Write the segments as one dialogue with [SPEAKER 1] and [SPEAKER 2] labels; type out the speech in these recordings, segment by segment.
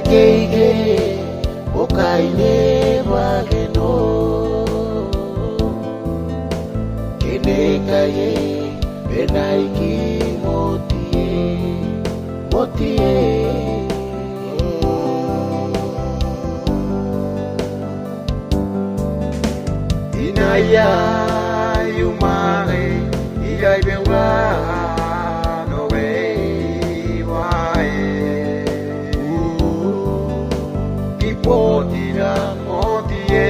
[SPEAKER 1] Mekeke Okaine Wageno Kenekaye Benaiki Motie Inaya Yumare Igai Bewa Potira motie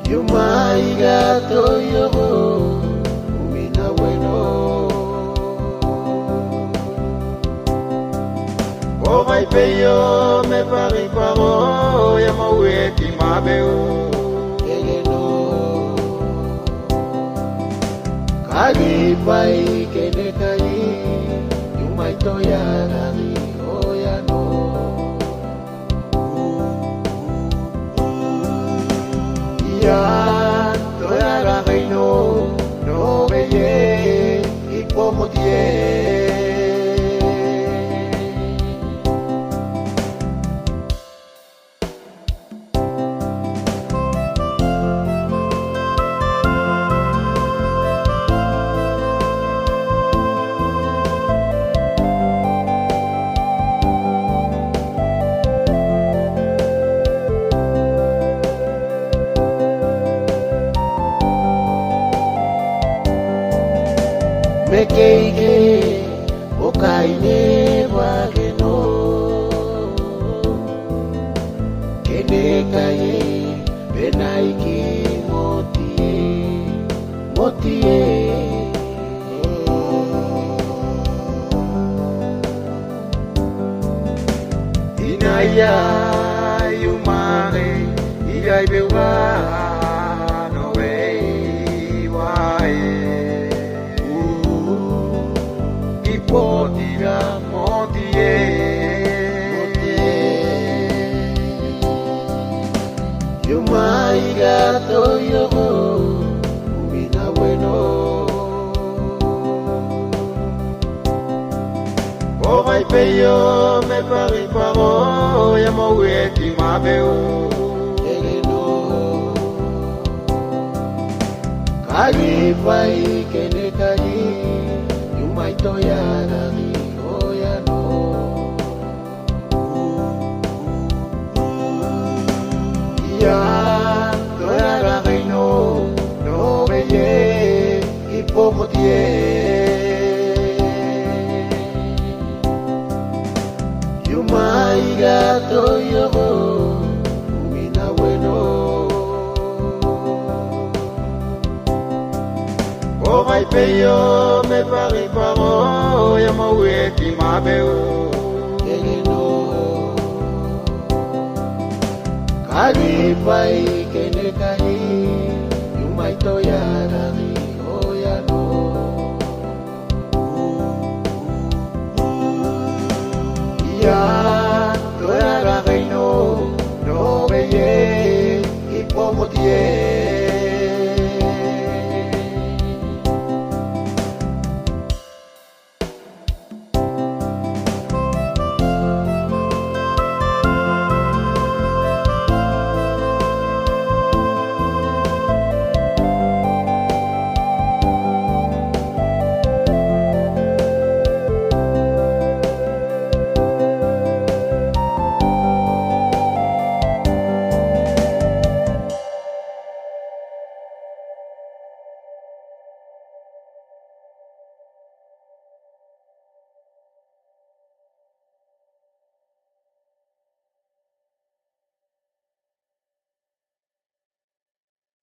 [SPEAKER 1] Yumai gato yo Umina bueno Omai peyo me pari kwamo Yama ueti mabeu Egeno Kali pai kene kai Yumai toya nari oyano Ya toya reino no veye hipomotie Mekeke Okaine Wageno Kenekaye Benaiki Motie Inaya Yumare Igai Bewa Potira motie Yumai gato yo Umina bueno Omai peyo me pari kwamo Yama ueti mabeu Egeno Kali pai kene kai Yumai toya nari oyano Ya toya reino no veye hipomotie Yumai gato yo Umina bueno Omai peyo me pari kwamo Yama ueti mabeu Egeno Kali pai kene kai Yumai toya nari oyano Ya toya reino no veye hipomotie